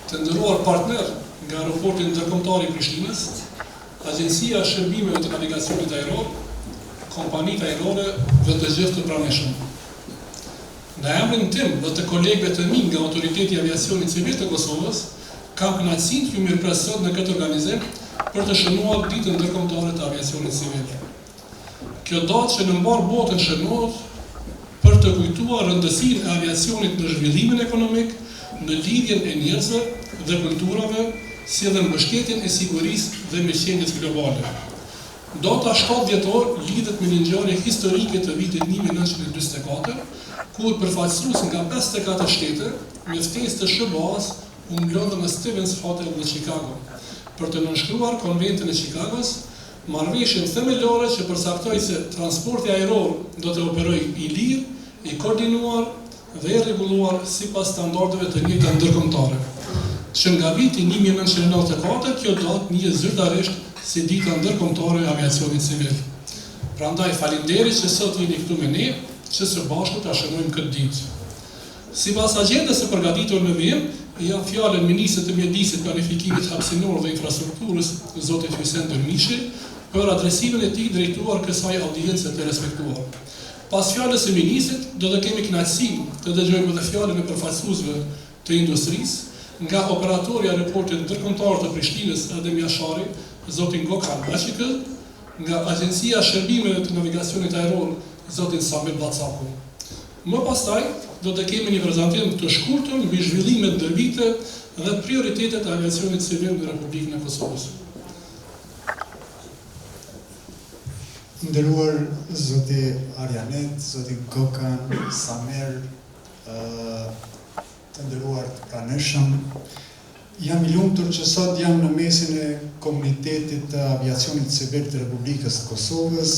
Të nderuar partner nga aeroporti ndërkombëtar i Prishtinës, Agjencia e Shërbimeve të Navigacionit Ajror, kompanitë ajrore dhe të gjithë të pranishëm. Në emrin tim dhe të kolegëve të mi nga Autoriteti i Aviacionit Civil të Kosovës, kam kënaqësinë t'ju mirëpres sot në këtë organizim për të shënuar Ditën Ndërkombëtare të Aviacionit Civil. Kjo datë që në mbar botën shënohet për të kujtuar rëndësinë e aviacionit në zhvillimin ekonomik, në lidhjen e njerëzve dhe kulturave, si edhe në mbështetjen e sigurisë dhe mirëqenies globale. Data 7 dhjetor lidhet me një ngjarje historike të vitit 1944, kur përfaqësues nga 54 shtete me ftesë të SHBA-s u mblodhën në Stevens Hotel në Chicago për të nënshkruar Konventin e Chicagos, marrëveshjen themelore që përcaktoi se transporti ajror do të operojë i lirë, i koordinuar dhe i rregulluar sipas standardeve të njëjta ndërkombëtare. Që nga viti 1994 kjo datë njihet zyrtarisht si Dita Ndërkombëtare e Aviacionit Civil. Prandaj faleminderit që sot jeni këtu me ne, që së bashku ta shënojmë këtë ditë. Sipas agjendës së përgatitur në vim, jam fjalën Ministrit të Mjedisit, Planifikimit Hapësinor dhe Infrastrukturës, zotit Hysen Dërmishi, për adresimin e tij drejtuar kësaj audiencë të respektuar. Pas fjalës së Ministrit, do të kemi kënaqësinë të dëgjojmë edhe fjalën e përfaqësuesve të industrisë, nga operatori i aeroportit ndërkombëtar të Prishtinës, Adem Jashari, zotin Gökhan Bashikë, nga Agjencia e Shërbimeve të Navigacionit Ajror, zotin Samir Bacaku. Më pastaj, do të kemi një prezantim të shkurtër mbi zhvillimet ndërvite dhe prioritetet e aviacionit civil në Republikën e Kosovës. Nderuar zoti Arjanet, zoti Gökhan, Samir, të nderuar të pranishëm, jam i lumtur që sot jam në mesin e komunitetit të aviacionit civil të Republikës së Kosovës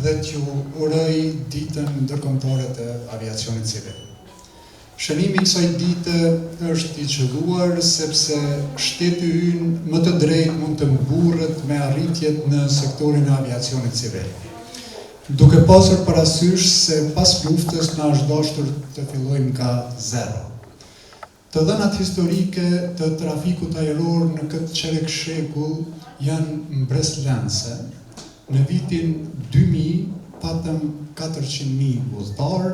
dhe t'ju uroj Ditën Ndërkombëtare të Aviacionit Civil. Shënimi i kësaj dite është i qelluar sepse shteti ynë më të drejtë mund të mburret me arritjet në sektorin e aviacionit civil. Duke pasur parasysh se pas luftës na është dashur të fillojmë nga zero. Të dhënat historike të trafikut ajror në këtë qerek shekull janë mbreslënse. Në vitin 2000 patëm 400.000 udhëtar,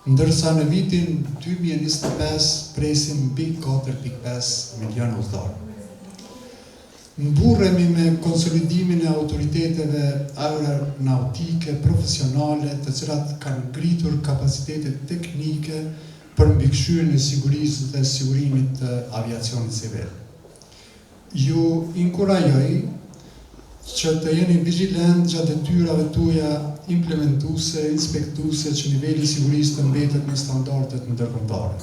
ndërsa në vitin 2025 presim mbi 4.5 milion udhëtar. Mburremi me konsolidimin e autoriteteve aeronautike profesionale, të cilat kanë ngritur kapacitetet teknike për mbikëqyrjen e sigurisë dhe sigurimit të aviacionit civil. Ju inkurajoj që të jeni vigjilent gjatë detyrave tuaja implementuese, inspektuese që niveli i sigurisë të mbetet në standardet ndërkombëtare.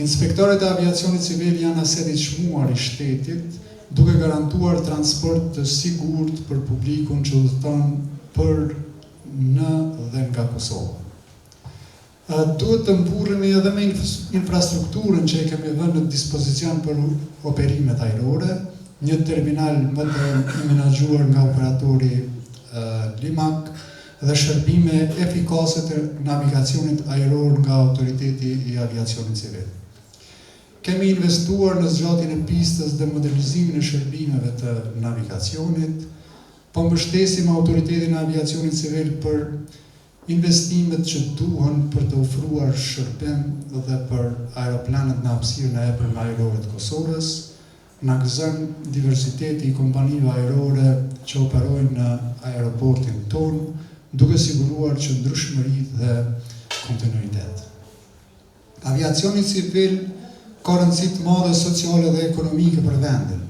Inspektorët e aviacionit civil janë aseti i çmuar i shtetit, duke garantuar transport të sigurt për publikun që udhëton për në dhe nga Kosova. Duhet të mburremi edhe me infrastrukturën që e kemi vënë në dispozicion për operimet ajrore, një terminal modern i menaxhuar nga operatori Limak dhe shërbime efikase të navigacionit ajror nga Autoriteti i Aviacionit Civil. Kemi investuar në zgjatjen e pistës dhe modernizimin e shërbimeve të navigacionit, po mbështesim Autoritetin e Aviacionit Civil për investimet që duhen për të ofruar shërbim dhe për aeroplanet në hapësirën e epërme ajrore të Kosovës, na gëzon diversiteti i kompanive ajrore që operojnë në aeroportin tonë, duke siguruar qëndrueshmëri dhe kontinuitet. Aviacioni civil ka rëndësi të madhe sociale dhe ekonomike për vendin.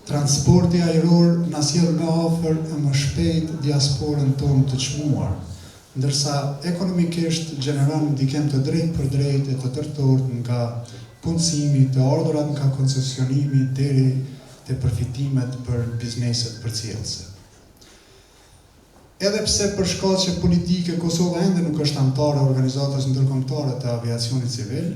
Transporti ajror na sjell më afër e më shpejt diasporën tonë të çmuar, ndërsa ekonomikisht gjeneron ndikim të drejtë për drejtë të tërtort nga punësimi, të ardhurat nga koncesionimi deri te përfitimet për bizneset përcjellëse. Edhe pse për shkaqe politike Kosova ende nuk është anëtare e organizatës ndërkombëtare të aviacionit civil,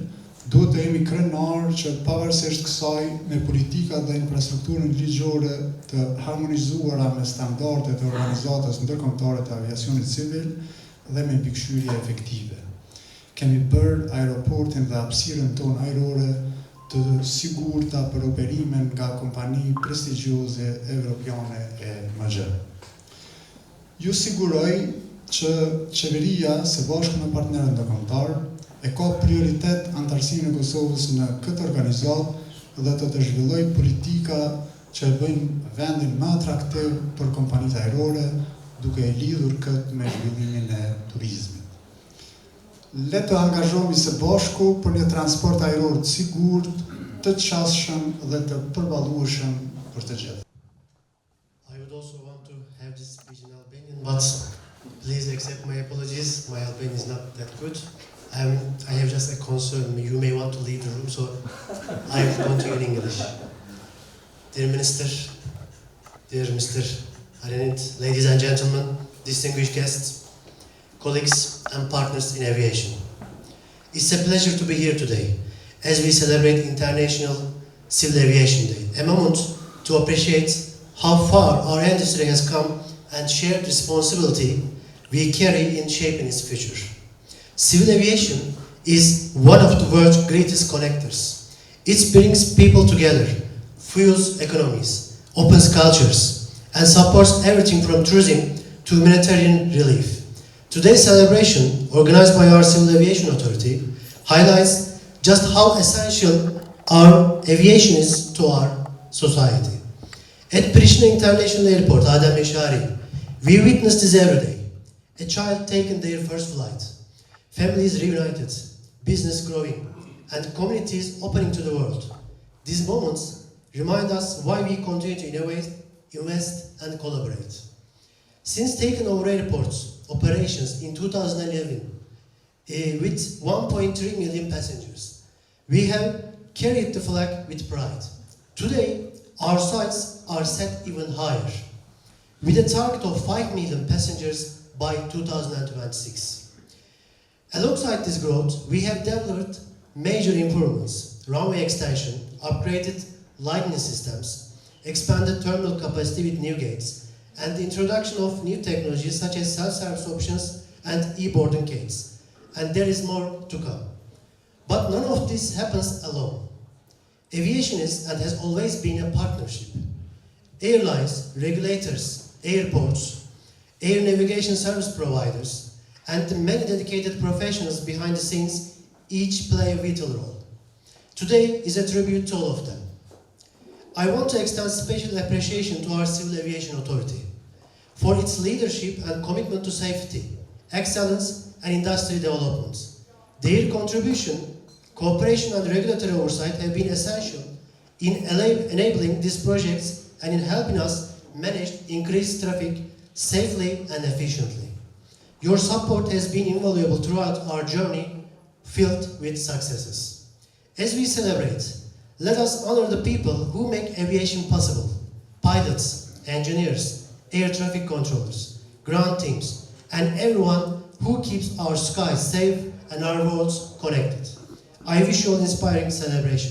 duhet të jemi krenar që pavarësisht kësaj me politikat dhe infrastrukturën ligjore të harmonizuara me standardet e organizatës ndërkombëtare të aviacionit civil dhe me mbikëqyrje efektive. Kemi bërë aeroportin dhe hapësirën tonë ajrore të sigurta për operimin nga kompani prestigjioze evropiane e MG. Ju siguroj që qeveria së bashku me partnerët ndërkombëtar e ka prioritet antarësinë e Kosovës në këtë organizatë dhe të zhvilloj politika që e bëjnë vendin më atraktiv për kompanitë ajrore, duke e lidhur këtë me zhvillimin e turizmit. Le të angazhohemi së bashku për një transport ajror të sigurt, të qasshëm dhe të përballueshëm për të gjithë. I would also want to have this speech in Albanian, but please accept my apologies. My Albanian is not that good. I have just a concern. You may want to leave the room, so I will continue in English. Dear Minister, dear Mr. Arenit, ladies and gentlemen, distinguished guests, colleagues and partners in aviation. It's a pleasure to be here today as we celebrate International Civil Aviation Day, a moment to appreciate how far our industry has come and shared responsibility we carry in shaping its future. Civil aviation is one of the world's greatest connectors. It brings people together, fuels economies, opens cultures, and supports everything from tourism to humanitarian relief. Today's celebration, organized by our Civil Aviation Authority, highlights just how essential our aviation is to our society. At Pristina International Airport, Adem Meshari, we witness this every day. A child taking their first flight, families reunited, business growing, and communities opening to the world. These moments remind us why we continue to innovate, invest, and collaborate. Since taking over airports operations in 2011, with 1.3 million passengers, we have carried the flag with pride. Today, our sights are set even higher, with a target of 5 million passengers by 2026. Alongside this growth, we have developed major improvements: runway extension, upgraded lighting systems, expanded terminal capacity with new gates, and the introduction of new technologies such as self-service options and e-boarding gates. And there is more to come. But none of this happens alone. Aviation is and has always been a partnership. Airlines, regulators, airports, air navigation service providers, and the many dedicated professionals behind the scenes each play a vital role. Today is a tribute to all of them. I want to extend special appreciation to our Civil Aviation Authority for its leadership and commitment to safety, excellence, and industry development. Their contribution, cooperation, and regulatory oversight have been essential in enabling these projects and in helping us manage increased traffic safely and efficiently. Your support has been invaluable throughout our journey, filled with successes. As we celebrate, let us honor the people who make aviation possible: pilots, engineers, air traffic controllers, ground teams, and everyone who keeps our skies safe and our roads connected. I wish you all an inspiring celebration.